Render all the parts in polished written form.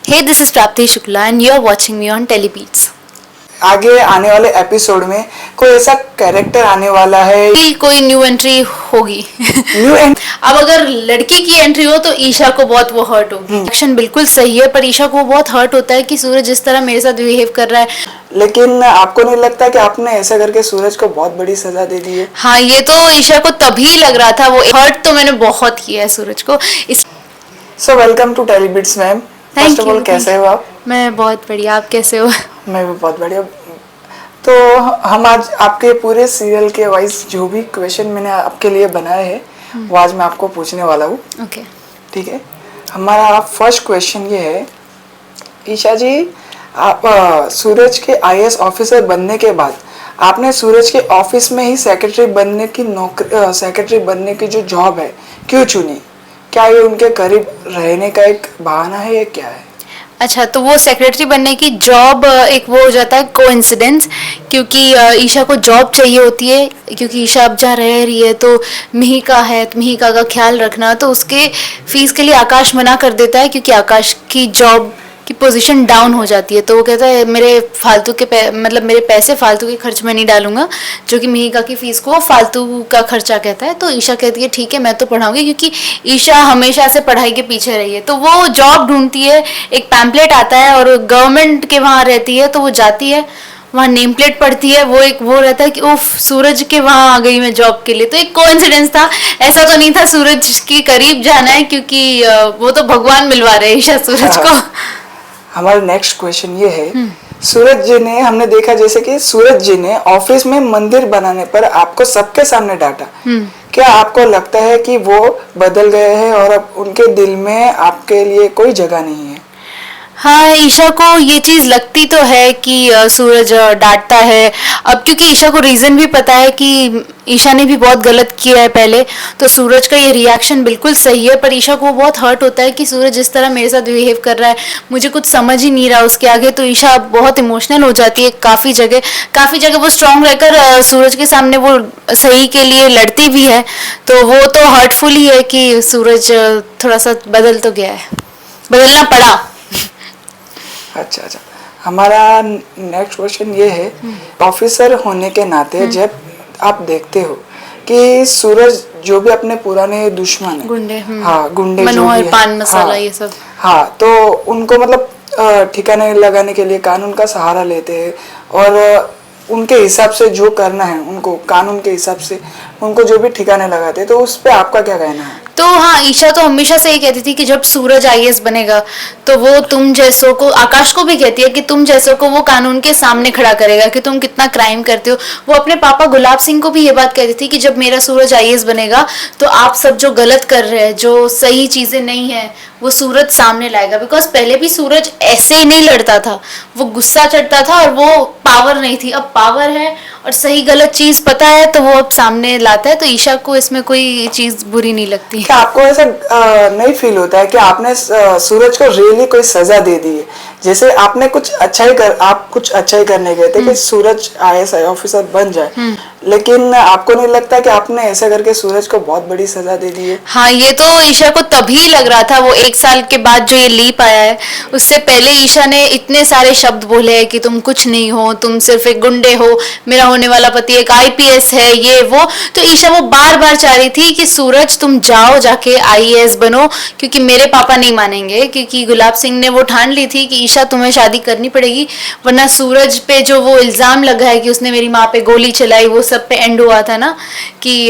Hey, this is Prapti Shukla and you're watching me on Telebeats. आगे आने वाले episode में कोई ऐसा कैरेक्टर आने वाला है, कोई न्यू एंट्री होगी। न्यू एंड अब अगर लड़की की एंट्री हो तो ईशा को बहुत वो हर्ट होगी। एक्शन बिल्कुल सही है पर ईशा को बहुत हर्ट होता है कि सूरज जिस तरह मेरे साथ बिहेव कर रहा है। लेकिन आपको नहीं लगता कि आपने ऐसा करके सूरज को बहुत बड़ी सजा दे दी है? हाँ, ये तो ईशा को तभी लग रहा था, वो हर्ट तो मैंने बहुत किया है सूरज को। So welcome to Telebits ma'am. First of all कैसे हो आप? मैं बहुत बढ़िया, आप कैसे हो? मैं भी बहुत बढ़िया। तो हम आज आपके पूरे सीरियल के वाइज जो भी क्वेश्चन मैंने आपके लिए बनाए हैं वो आज मैं आपको पूछने वाला हूँ। ओके, ठीक है। हमारा फर्स्ट क्वेश्चन ये है, ईशा जी, आप सूरज के आईएएस ऑफिसर बनने के बाद आपने सूरज के ऑफिस में ही सेक्रेटरी बनने की जो जॉब है क्यों चुनी? क्या ये उनके करीब रहने का एक बहाना है या क्या है? अच्छा, तो वो सेक्रेटरी बनने की जॉब एक वो हो जाता है कोइंसिडेंस, क्योंकि ईशा को जॉब चाहिए होती है, क्योंकि ईशा अब जहाँ रह रही है तो मिहिका है, तो मिहिका का ख्याल रखना, तो उसके फीस के लिए आकाश मना कर देता है क्योंकि आकाश की जॉब की पोजीशन डाउन हो जाती है। तो वो कहता है मेरे फालतू के मतलब मेरे पैसे फालतू के खर्च में नहीं डालूंगा, जो कि मिहिका की फीस को वो फालतू का खर्चा कहता है। तो ईशा कहती है ठीक है मैं तो पढ़ाऊंगी, क्योंकि ईशा हमेशा से पढ़ाई के पीछे रही है। तो वो जॉब ढूंढती है, एक पैम्पलेट आता है और गवर्नमेंट के वहाँ रहती है, तो वो जाती है, वहाँ नेम प्लेट पढ़ती है, वो एक वो रहता है कि उफ सूरज के वहाँ आ गई मैं जॉब के लिए। तो एक कोइंसिडेंस था, ऐसा तो नहीं था सूरज के करीब जाना है, क्योंकि वो तो भगवान मिलवा रहे ईशा सूरज को। हमारा नेक्स्ट क्वेश्चन ये है, सूरज जी ने, हमने देखा जैसे कि सूरज जी ने ऑफिस में मंदिर बनाने पर आपको सबके सामने डांटा। क्या आपको लगता है कि वो बदल गए हैं और अब उनके दिल में आपके लिए कोई जगह नहीं है? हाँ, ईशा को ये चीज लगती तो है कि सूरज डांटता है अब, क्योंकि ईशा को रीजन भी पता है कि ईशा ने भी बहुत गलत किया है पहले। तो सूरज का ये रिएक्शन बिल्कुल सही है, पर ईशा को बहुत हर्ट होता है कि सूरज जिस तरह मेरे साथ बिहेव कर रहा है, मुझे कुछ समझ ही नहीं रहा उसके आगे। तो ईशा बहुत इमोशनल हो जाती है। काफ़ी जगह वो स्ट्रांग रहकर सूरज के सामने वो सही के लिए लड़ती भी है। तो वो तो हर्टफुल ही है कि सूरज थोड़ा सा बदल तो गया है, बदलना पड़ा। अच्छा, हमारा नेक्स्ट क्वेश्चन ये है, ऑफिसर होने के नाते जब आप देखते हो कि सूरज जो भी अपने पुराने दुश्मन है, गुंडे, हाँ गुंडे, मनोहर, जो भी पान मसाला, हाँ, ये सब, हाँ, तो उनको मतलब ठिकाने लगाने के लिए कानून का सहारा लेते हैं और उनके हिसाब से जो करना है उनको, कानून के हिसाब से उनको जो भी ठिकाने लगाते हैं, तो उस पे आपका क्या कहना है? तो हाँ, ईशा तो हमेशा से ही कहती थी कि जब सूरज आईएएस बनेगा तो वो तुम जैसों को, आकाश को भी कहती है कि तुम जैसों को वो कानून के सामने खड़ा करेगा कि तुम कितना क्राइम करते हो। वो अपने पापा गुलाब सिंह को भी ये बात कहती थी कि जब मेरा सूरज आईएएस बनेगा तो आप सब जो गलत कर रहे हैं, जो सही चीजें नहीं है, वो सूरज सामने लाएगा। बिकॉज पहले भी सूरज ऐसे ही नहीं लड़ता था, वो गुस्सा चढ़ता था और वो पावर नहीं थी। अब पावर है और सही गलत चीज पता है तो वो अब सामने लाता है। तो ईशा को इसमें कोई चीज बुरी नहीं लगती। क्या आपको ऐसा नहीं फील होता है कि आपने सूरज को रियली कोई सजा दे दी है? जैसे आपने आप कुछ अच्छा ही करने गए थे कि सूरज आईएएस ऑफिसर बन जाए, लेकिन आपको नहीं लगता कि आपने ऐसा करके सूरज को बहुत बड़ी सजा दे दी है? हाँ, ये तो ईशा को तभी लग रहा था, वो 1 साल के बाद जो ये लीप आया है, उससे पहले ईशा ने इतने सारे शब्द बोले हैं कि तुम कुछ नहीं हो, तुम सिर्फ एक गुंडे हो, मेरा होने वाला पति एक आईपीएस है, ये वो। तो ईशा वो बार बार चाह रही थी कि सूरज तुम जाओ, जाके आईएएस बनो, क्योंकि मेरे पापा नहीं मानेंगे, क्योंकि गुलाब सिंह ने वो ठान ली थी कि ईशा तुम्हें शादी करनी पड़ेगी, वरना सूरज पे जो वो इल्जाम लगा है कि उसने मेरी माँ पे गोली चलाई, वो सब पे एंड हुआ था ना, कि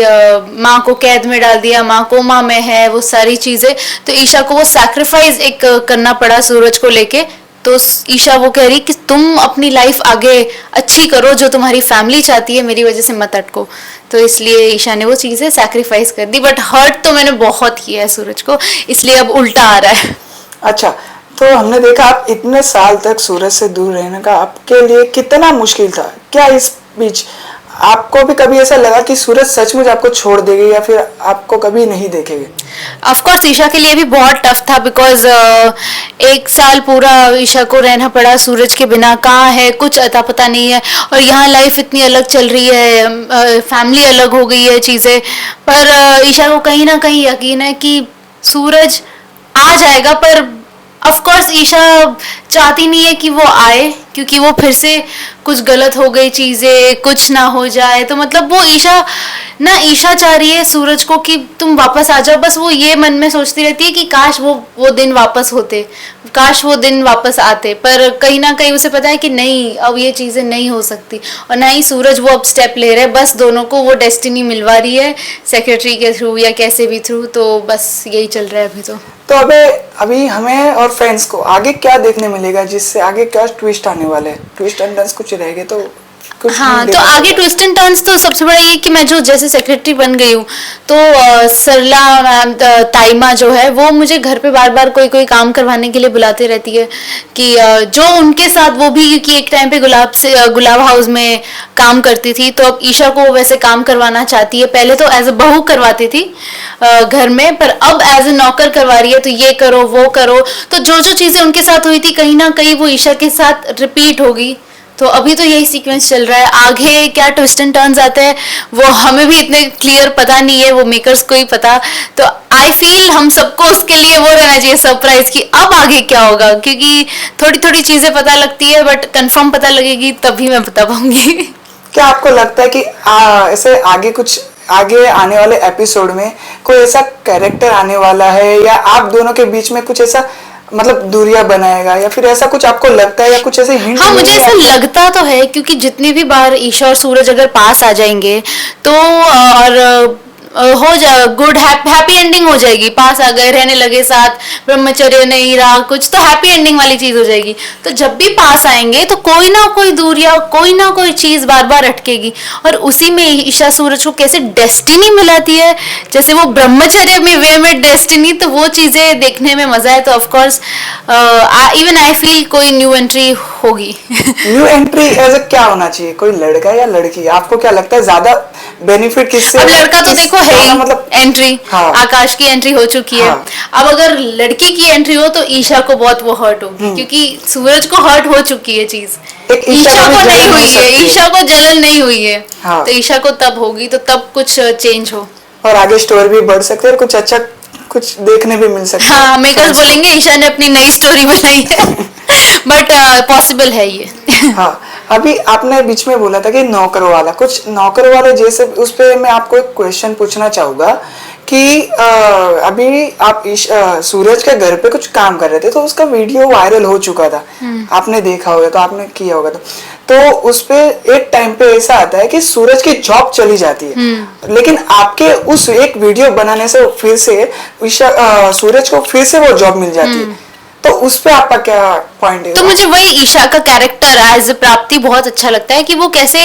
माँ को कैद में डाल दिया, माँ कोमा में है, वो सारी चीजें। तो ईशा को वो सैक्रिफाइस एक करना पड़ा सूरज को लेके। तो ईशा वो कह रही कि तुम अपनी लाइफ आगे अच्छी करो, जो तुम्हारी फैमिली चाहती है, मेरी वजह से मत अटको। तो इसलिए ईशा ने वो चीजें सैक्रिफाइस कर दी। बट हर्ट तो मैंने बहुत किया है सूरज को, इसलिए अब उल्टा आ रहा है। अच्छा, तो हमने देखा आप इतने साल तक सूरज से दूर रहने का आपके लिए कितना मुश्किल था। क्या इस बीच आपको भी कभी ऐसा लगा कि सूरज सचमुच आपको छोड़ देगी या फिर आपको कभी नहीं देखेगी? ऑफ कोर्स ईशा के लिए भी बहुत टफ था, बिकॉज 1 साल पूरा ईशा को रहना पड़ा सूरज के बिना। कहाँ है कुछ अता पता नहीं है, और यहाँ लाइफ इतनी अलग चल रही है, फैमिली अलग हो गई है चीज़ें। पर ईशा को कहीं ना कहीं यकीन है कि सूरज आ जाएगा, पर ऑफ कोर्स ईशा चाहती नहीं है कि वो आए, क्योंकि वो फिर से कुछ गलत हो गई चीजें, कुछ ना हो जाए। तो मतलब वो ईशा चाह रही है सूरज को कि तुम वापस आ जाओ। बस वो ये मन में सोचती रहती है कि काश वो दिन वापस होते, काश वो दिन वापस आते। पर कहीं ना कहीं उसे पता है कि नहीं, अब ये चीजें नहीं हो सकती, और ना ही सूरज वो अब स्टेप ले रहे हैं। बस दोनों को वो डेस्टिनी मिलवा रही है सेक्रेटरी के थ्रू या कैसे भी थ्रू। तो बस यही चल रहा है अभी तो अभी हमें और फैंस को आगे क्या देखने मिलेगा, जिससे आगे क्या ट्विस्ट आने वाले हैं? ट्विस्ट एंड टर्न्स कुछ रहेंगे तो कुछ हाँ, नहीं तो देखा आगे जाएगा। ट्विस्ट एंड टर्न्स तो सबसे बड़ा ये कि मैं जो जैसे सेक्रेटरी बन गई हूँ, तो सरला मैम, ताइमा जो है, वो मुझे घर पे बार बार कोई कोई काम करवाने के लिए बुलाते रहती है कि जो उनके साथ वो भी, क्योंकि एक टाइम पे गुलाब हाउस में काम करती थी, तो अब ईशा को वैसे काम करवाना चाहती है। पहले तो एज अ बहू करवाती थी घर में, पर अब एज अ नौकर करवा रही है। तो ये करो वो करो, तो जो जो चीजें उनके साथ हुई थी कहीं ना कहीं वो ईशा के साथ रिपीट होगी। तो अभी तो यही सीक्वेंस चल रहा है। आगे क्या ट्विस्ट एंड टर्न्स आते हैं वो हमें भी इतने क्लियर पता नहीं है, वो मेकर्स को ही पता। तो आई फील हम सबको उसके लिए वो रहना चाहिए सरप्राइज कि अब आगे क्या होगा, क्योंकि थोड़ी थोड़ी चीजें पता लगती है, बट कंफर्म पता लगेगी तभी मैं बता पाऊंगी। क्या आपको लगता है कि ऐसे आगे आने वाले एपिसोड में कोई ऐसा कैरेक्टर आने वाला है, या आप दोनों के बीच में कुछ ऐसा मतलब दूरियां बनाएगा, या फिर ऐसा कुछ आपको लगता है, या कुछ ऐसे हिंट? हाँ, मुझे ऐसा लगता तो है, क्योंकि जितनी भी बार ईशा और सूरज अगर पास आ जाएंगे तो और हो जा गुड हैप्पी एंडिंग हो जाएगी। पास आ गए, रहने लगे साथ, ब्रह्मचर्य नहीं रहा कुछ, तो हैप्पी एंडिंग वाली चीज हो जाएगी। तो जब भी पास आएंगे तो कोई ना कोई दूरिया, कोई ना कोई चीज बार बार अटकेगी, और उसी में ईशा सूरज को कैसे डेस्टिनी मिलाती है, जैसे वो ब्रह्मचर्य में वे में डेस्टिनी, तो वो चीजें देखने में मजा है। तो of course even I feel कोई न्यू एंट्री होगी। न्यू एंट्री एज क्या होना चाहिए, कोई लड़का या लड़की? आपको क्या लगता है ज्यादा बेनिफिट किससे? अब लड़का तो देखो है ही, मतलब एंट्री हाँ। आकाश की एंट्री हो चुकी है। हाँ। अब अगर लड़की की एंट्री हो तो ईशा को बहुत वो हर्ट होगी, क्योंकि सूरज को हर्ट हो चुकी है चीज, एक ईशा ईशा को को भी नहीं जलन हो हुई है, सकती है। ईशा को जलन नहीं हुई है। हाँ। तो ईशा को तब होगी, तो तब कुछ चेंज हो। और आगे स्टोरी भी बढ़ सकती है, और कुछ अच्छा कुछ देखने भी मिल सकता है। हाँ, मेकर्स fans को। बोलेंगे ईशा ने अपनी नई स्टोरी बनाई है। बट पॉसिबल है ये। हाँ, अभी आपने बीच में बोला था कि नौकरों वाला, कुछ नौकरों वाले जैसे, उस पे मैं आपको एक क्वेश्चन पूछना चाहूंगा कि अभी आप सूरज के घर पे कुछ काम कर रहे थे, तो उसका वीडियो वायरल हो चुका था, आपने देखा होगा, तो आपने किया होगा। तो उस पे एक टाइम पे ऐसा आता है कि सूरज की जॉब चली जाती है, लेकिन आपके उस एक वीडियो बनाने से फिर से सूरज को फिर से वो जॉब मिल जाती है। तो उस पे आपका क्या पॉइंट है? तो मुझे वही ईशा का कैरेक्टर एज प्राप्ति बहुत अच्छा लगता है कि वो कैसे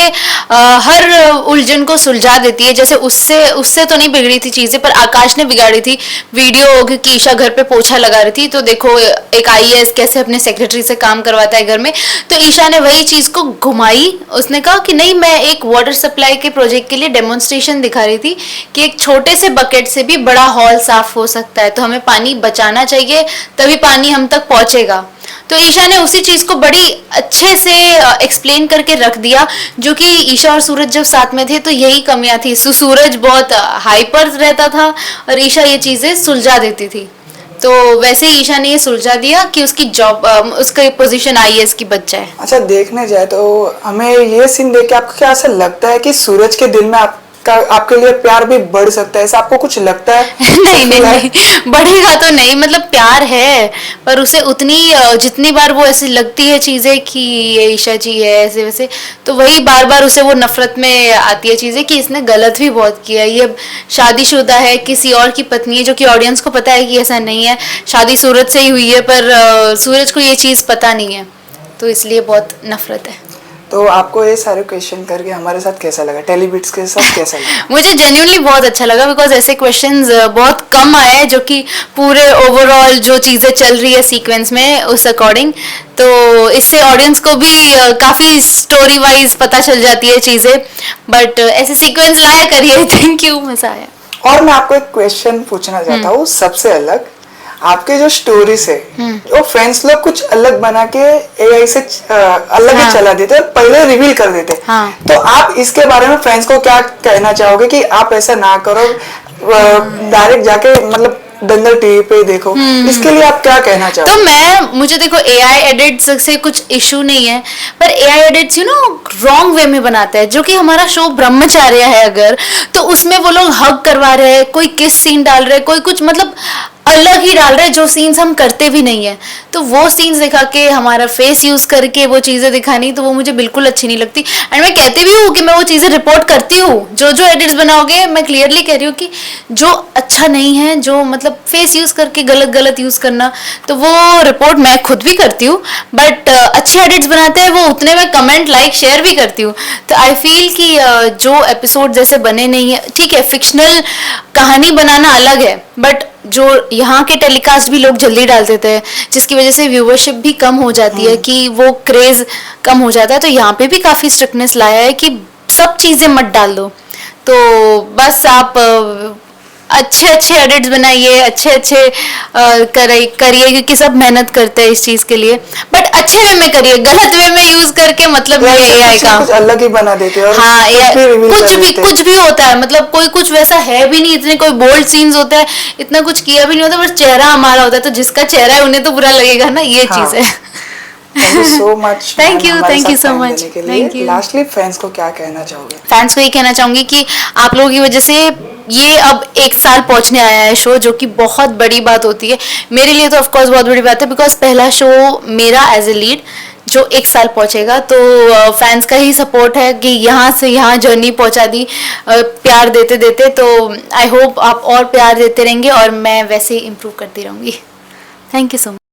हर उलझन को सुलझा देती है। जैसे उससे उससे तो नहीं बिगड़ी थी चीजें, पर आकाश ने बिगाड़ी थी वीडियो, क्योंकि ईशा घर पे पोछा लगा रही थी। तो देखो एक आईएएस कैसे अपने सेक्रेटरी से काम करवाता है घर में, तो ईशा ने वही चीज को घुमाई। उसने कहा कि नहीं, मैं एक वाटर सप्लाई के प्रोजेक्ट के लिए डेमोन्स्ट्रेशन दिखा रही थी कि एक छोटे से बकेट से भी बड़ा हॉल साफ हो सकता है, तो हमें पानी बचाना चाहिए, तभी पानी हम तक पहुंचेगा। तो ईशा ने उसी चीज को बड़ी अच्छे से एक्सप्लेन करके रख दिया, जो कि ईशा और सूरज जब साथ में थे तो यही कमियां थी। सूरज बहुत हाइपर रहता था और ईशा ये चीजें सुलझा देती थी। तो वैसे ही ईशा ने ये सुलझा दिया कि उसकी जॉब, उसका पोजीशन आईएएस की बच जाए। अच्छा, देखने जाए तो हमें ये सीन देख के आपको क्या ऐसा लगता है कि सूरज के दिल में आपके लिए प्यार भी बढ़ सकता है, ऐसा आपको कुछ लगता है? नहीं नहीं नहीं, बढ़ेगा तो नहीं, मतलब प्यार है, पर उसे उतनी जितनी बार वो ऐसी लगती है चीजें कि ये ईशा जी है ऐसे वैसे, तो वही बार बार उसे वो नफरत में आती है चीजें कि इसने गलत भी बहुत किया है, ये शादीशुदा है, किसी और की पत्नी है, जो कि ऑडियंस को पता है कि ऐसा नहीं है, शादी सूरज से ही हुई है, पर सूरज को ये चीज पता नहीं है, तो इसलिए बहुत नफरत है। तो आपको ये सारे क्वेश्चन करके हमारे साथ कैसा लगा, टेलीबिट्स के साथ कैसा लगा? मुझे जेन्युइनली बहुत अच्छा लगा, बिकॉज ऐसे क्वेश्चंस बहुत कम आए जो कि पूरे ओवरऑल जो चीज़ें चल रही है सीक्वेंस में उस अकॉर्डिंग, तो इससे ऑडियंस को भी काफ़ी स्टोरी वाइज पता चल जाती है चीज़ें, बट ऐसे सीक्वेंस लाया करिए। थैंक यू, मज़ा आया। और मैं आपको एक क्वेश्चन पूछना चाहता हूँ, सबसे अलग आपके जो स्टोरीज है, जो फ्रेंड्स लोग कुछ अलग बना के एआई से अलग ही चला देते हैं, पहले रिवील कर देते। तो आप इसके बारे में फ्रेंड्स को क्या कहना चाहोगे कि आप ऐसा ना करो, डायरेक्ट जाके मतलब दंगल टीवी पे देखो, इसके लिए आप क्या कहना तो चाहोगे? मुझे देखो एआई एडिट्स से कुछ इशू नहीं है, पर एआई एडिट्स रॉन्ग वे में बनाता है। जो कि हमारा शो ब्रह्मचार्य है अगर, तो उसमें वो लोग हग करवा रहे हैं, कोई किस सीन डाल रहे हैं, कोई कुछ मतलब अलग ही डाल रहे हैं जो सीन्स हम करते भी नहीं है। तो वो सीन्स दिखा के हमारा फेस यूज करके वो चीजें दिखानी, तो वो मुझे बिल्कुल अच्छी नहीं लगती। एंड मैं कहती भी हूँ कि मैं वो चीजें रिपोर्ट करती हूँ। जो जो एडिट्स बनाओगे, मैं क्लियरली कह रही हूँ कि जो अच्छा नहीं है, जो मतलब फेस यूज करके गलत गलत यूज करना, तो वो रिपोर्ट मैं खुद भी करती हूँ। बट अच्छे एडिट्स बनाते हैं वो, उतने में कमेंट लाइक शेयर भी करती हूँ। तो आई फील कि जो एपिसोड जैसे बने नहीं है, ठीक है फिक्शनल कहानी बनाना अलग है, बट जो यहाँ के टेलीकास्ट भी लोग जल्दी डाल देते हैं, जिसकी वजह से व्यूवरशिप भी कम हो जाती है, कि वो क्रेज कम हो जाता है। तो यहाँ पे भी काफी स्ट्रिक्टनेस लाया है कि सब चीजें मत डाल दो। तो बस आप अच्छे अच्छे एडिट्स बनाइए, अच्छे अच्छे करिए, क्योंकि सब मेहनत करते हैं इस चीज के लिए। बट अच्छे वे में करिए, गलत वे में यूज करके मतलब नहीं है एआई का। कुछ अलग ही बना देते हैं और हाँ, कुछ भी होता है, मतलब कोई कुछ वैसा है भी नहीं, इतने कोई बोल्ड सीन्स होता है, इतना कुछ किया भी नहीं होता, बस चेहरा हमारा होता है। तो जिसका चेहरा है उन्हें तो बुरा लगेगा ना, ये चीज है। Thank you so much. Thank you so much. Thank you. Lastly fans को क्या कहना चाहोगे? फैंस को ये कहना चाहूंगी कि आप लोगों की वजह से ये अब 1 साल पहुंचने आया है शो, जो कि बहुत बड़ी बात होती है मेरे लिए। तो ऑफ कोर्स बहुत बड़ी बात है, बिकॉज पहला शो मेरा एज ए लीड जो 1 साल पहुंचेगा। तो फैंस का ही सपोर्ट है कि यहाँ से यहाँ जर्नी पहुंचा दी, प्यार देते देते। तो आई होप आप और प्यार देते रहेंगे और मैं वैसे ही इम्प्रूव करती रहूंगी। Thank you so much.